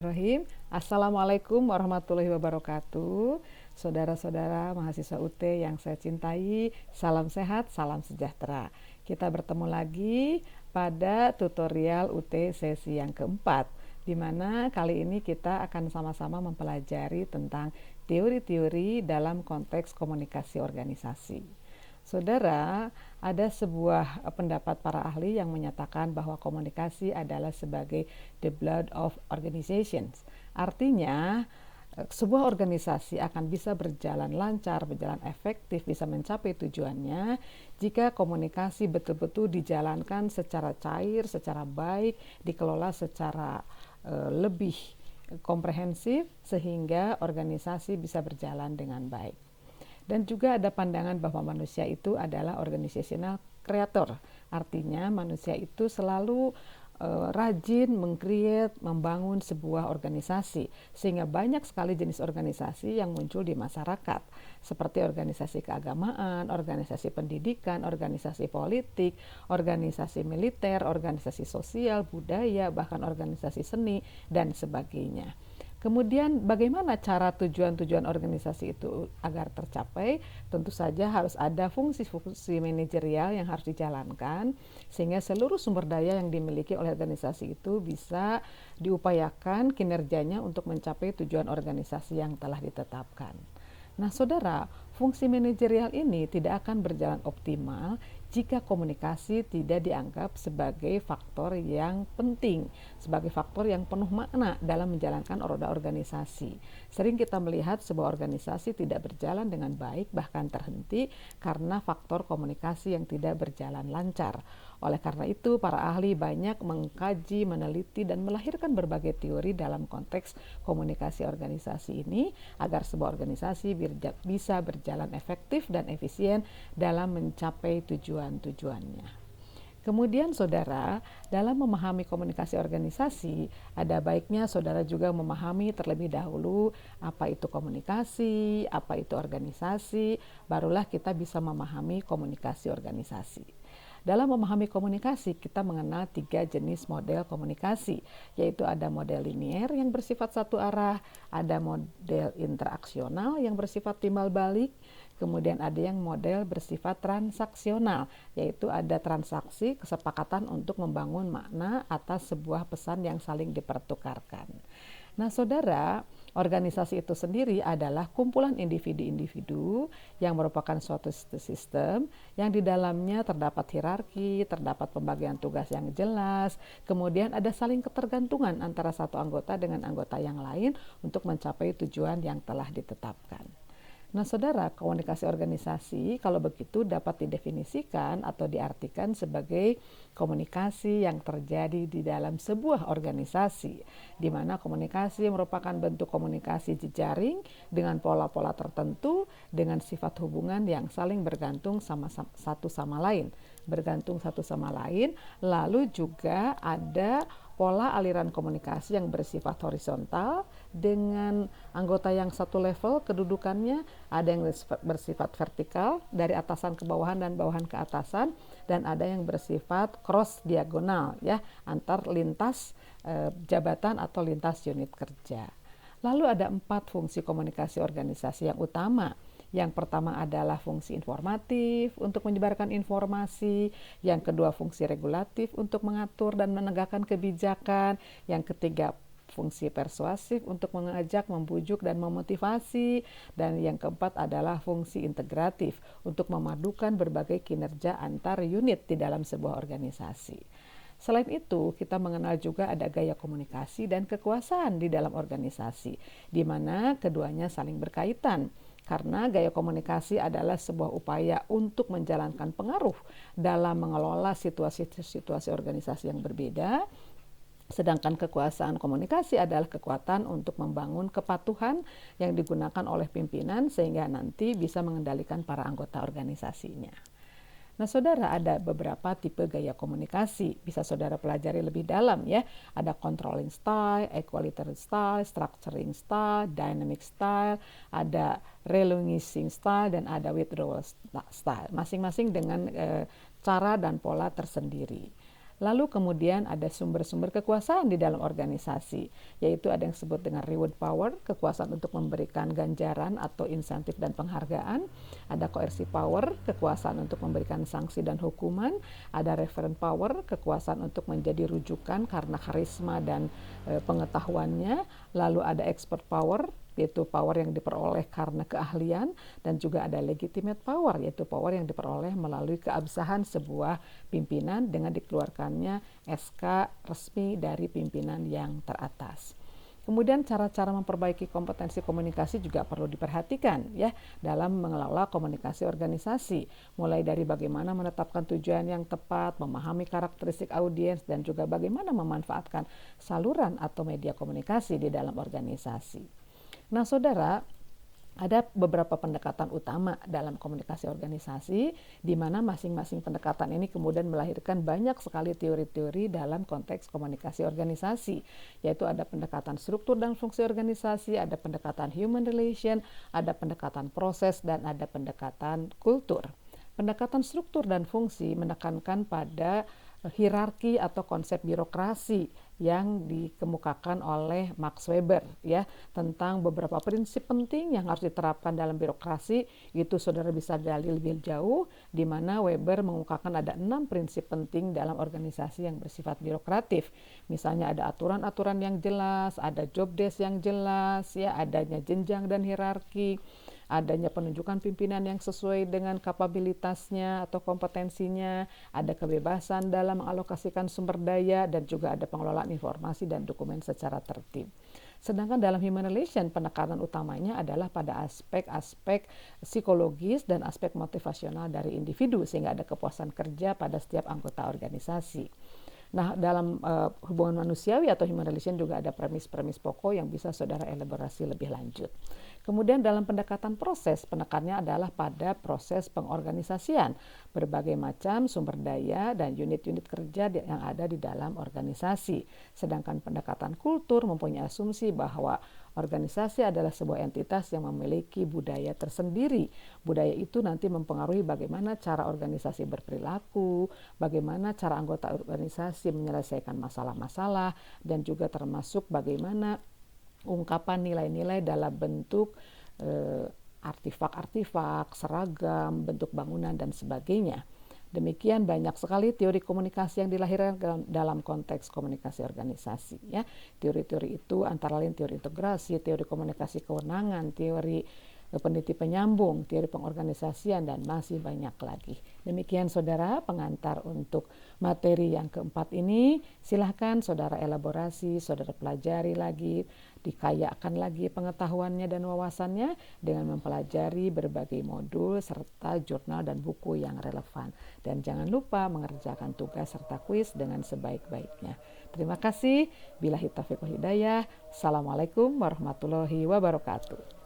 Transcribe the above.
Bismillahirrahmanirrahim. Assalamualaikum warahmatullahi wabarakatuh. Saudara-saudara mahasiswa UT yang saya cintai, salam sehat, salam sejahtera. Kita bertemu lagi pada tutorial UT sesi yang keempat, di mana kali ini kita akan sama-sama mempelajari tentang teori-teori dalam konteks komunikasi organisasi. Saudara, ada sebuah pendapat para ahli yang menyatakan bahwa komunikasi adalah sebagai the blood of organizations. Artinya, sebuah organisasi akan bisa berjalan lancar, berjalan efektif, bisa mencapai tujuannya jika komunikasi betul-betul dijalankan secara cair, secara baik, dikelola secara lebih komprehensif sehingga organisasi bisa berjalan dengan baik. Dan juga ada pandangan bahwa manusia itu adalah organizational creator. Artinya manusia itu selalu rajin meng-create, membangun sebuah organisasi. Sehingga banyak sekali jenis organisasi yang muncul di masyarakat. Seperti organisasi keagamaan, organisasi pendidikan, organisasi politik, organisasi militer, organisasi sosial, budaya, bahkan organisasi seni, dan sebagainya. Kemudian bagaimana cara tujuan-tujuan organisasi itu agar tercapai? Tentu saja harus ada fungsi-fungsi manajerial yang harus dijalankan sehingga seluruh sumber daya yang dimiliki oleh organisasi itu bisa diupayakan kinerjanya untuk mencapai tujuan organisasi yang telah ditetapkan. Nah, saudara, fungsi manajerial ini tidak akan berjalan optimal jika komunikasi tidak dianggap sebagai faktor yang penting, sebagai faktor yang penuh makna dalam menjalankan roda organisasi. Sering kita melihat sebuah organisasi tidak berjalan dengan baik, bahkan terhenti karena faktor komunikasi yang tidak berjalan lancar. Oleh karena itu, para ahli banyak mengkaji, meneliti, dan melahirkan berbagai teori dalam konteks komunikasi organisasi ini agar sebuah organisasi bisa berjalan efektif dan efisien dalam mencapai tujuan-tujuannya. Kemudian saudara, dalam memahami komunikasi organisasi, ada baiknya saudara juga memahami terlebih dahulu apa itu komunikasi, apa itu organisasi, barulah kita bisa memahami komunikasi organisasi. Dalam memahami komunikasi, kita mengenal 3 jenis model komunikasi, yaitu ada model linier yang bersifat satu arah, ada model interaksional yang bersifat timbal balik, kemudian ada yang model bersifat transaksional, yaitu ada transaksi kesepakatan untuk membangun makna atas sebuah pesan yang saling dipertukarkan. Nah, saudara, organisasi itu sendiri adalah kumpulan individu-individu yang merupakan suatu sistem yang di dalamnya terdapat hierarki, terdapat pembagian tugas yang jelas, kemudian ada saling ketergantungan antara satu anggota dengan anggota yang lain untuk mencapai tujuan yang telah ditetapkan. Nah, saudara, komunikasi organisasi kalau begitu dapat didefinisikan atau diartikan sebagai komunikasi yang terjadi di dalam sebuah organisasi, di mana komunikasi merupakan bentuk komunikasi jejaring dengan pola-pola tertentu dengan sifat hubungan yang saling bergantung satu sama lain, lalu juga ada pola aliran komunikasi yang bersifat horizontal dengan anggota yang satu level kedudukannya, ada yang bersifat vertikal dari atasan ke bawahan dan bawahan ke atasan, dan ada yang bersifat cross diagonal ya, antar lintas jabatan atau lintas unit kerja. Lalu ada 4 fungsi komunikasi organisasi yang utama. Yang pertama adalah fungsi informatif untuk menyebarkan informasi, yang kedua fungsi regulatif untuk mengatur dan menegakkan kebijakan, yang ketiga fungsi persuasif untuk mengajak, membujuk, dan memotivasi, dan yang keempat adalah fungsi integratif untuk memadukan berbagai kinerja antar unit di dalam sebuah organisasi. Selain itu, kita mengenal juga ada gaya komunikasi dan kekuasaan di dalam organisasi, di mana keduanya saling berkaitan. Karena gaya komunikasi adalah sebuah upaya untuk menjalankan pengaruh dalam mengelola situasi-situasi organisasi yang berbeda, sedangkan kekuasaan komunikasi adalah kekuatan untuk membangun kepatuhan yang digunakan oleh pimpinan sehingga nanti bisa mengendalikan para anggota organisasinya. Nah, saudara, ada beberapa tipe gaya komunikasi. Bisa saudara pelajari lebih dalam ya. Ada controlling style, equalitarian style, structuring style, dynamic style, ada relinquishing style, dan ada withdrawal style. Masing-masing dengan cara dan pola tersendiri. Lalu kemudian ada sumber-sumber kekuasaan di dalam organisasi, yaitu ada yang disebut dengan reward power, kekuasaan untuk memberikan ganjaran atau insentif dan penghargaan. Ada coercive power, kekuasaan untuk memberikan sanksi dan hukuman. Ada referent power, kekuasaan untuk menjadi rujukan karena karisma dan pengetahuannya. Lalu ada expert power, yaitu power yang diperoleh karena keahlian, dan juga ada legitimate power, yaitu power yang diperoleh melalui keabsahan sebuah pimpinan dengan dikeluarkannya SK resmi dari pimpinan yang teratas. Kemudian cara-cara memperbaiki kompetensi komunikasi juga perlu diperhatikan ya dalam mengelola komunikasi organisasi, mulai dari bagaimana menetapkan tujuan yang tepat, memahami karakteristik audiens, dan juga bagaimana memanfaatkan saluran atau media komunikasi di dalam organisasi. Nah, saudara, ada beberapa pendekatan utama dalam komunikasi organisasi, di mana masing-masing pendekatan ini kemudian melahirkan banyak sekali teori-teori dalam konteks komunikasi organisasi, yaitu ada pendekatan struktur dan fungsi organisasi, ada pendekatan human relation, ada pendekatan proses, dan ada pendekatan kultur. Pendekatan struktur dan fungsi menekankan pada hierarki atau konsep birokrasi yang dikemukakan oleh Max Weber ya, tentang beberapa prinsip penting yang harus diterapkan dalam birokrasi. Itu saudara bisa gali lebih jauh, di mana Weber mengungkapkan ada 6 prinsip penting dalam organisasi yang bersifat birokratif. Misalnya ada aturan-aturan yang jelas, ada job desk yang jelas ya, adanya jenjang dan hierarki, adanya penunjukan pimpinan yang sesuai dengan kapabilitasnya atau kompetensinya, ada kebebasan dalam mengalokasikan sumber daya, dan juga ada pengelolaan informasi dan dokumen secara tertib. Sedangkan dalam human relation, penekanan utamanya adalah pada aspek-aspek psikologis dan aspek motivasional dari individu, sehingga ada kepuasan kerja pada setiap anggota organisasi. Nah, dalam hubungan manusiawi atau human relation juga ada premis-premis pokok yang bisa saudara elaborasi lebih lanjut. Kemudian dalam pendekatan proses, penekannya adalah pada proses pengorganisasian berbagai macam sumber daya dan unit-unit kerja yang ada di dalam organisasi. Sedangkan pendekatan kultur mempunyai asumsi bahwa organisasi adalah sebuah entitas yang memiliki budaya tersendiri. Budaya itu nanti mempengaruhi bagaimana cara organisasi berperilaku, bagaimana cara anggota organisasi menyelesaikan masalah-masalah, dan juga termasuk bagaimana ungkapan nilai-nilai dalam bentuk artifak-artifak, seragam, bentuk bangunan, dan sebagainya. Demikian banyak sekali teori komunikasi yang dilahirkan dalam konteks komunikasi organisasi ya. Teori-teori itu antara lain teori integrasi, teori komunikasi kewenangan, teori peneliti penyambung, teori pengorganisasian, dan masih banyak lagi. Demikian saudara pengantar untuk materi yang keempat ini. Silahkan saudara elaborasi, saudara pelajari lagi, dikayakan lagi pengetahuannya dan wawasannya dengan mempelajari berbagai modul serta jurnal dan buku yang relevan. Dan jangan lupa mengerjakan tugas serta kuis dengan sebaik-baiknya. Terima kasih. Billahi taufiq wal hidayah. Assalamualaikum warahmatullahi wabarakatuh.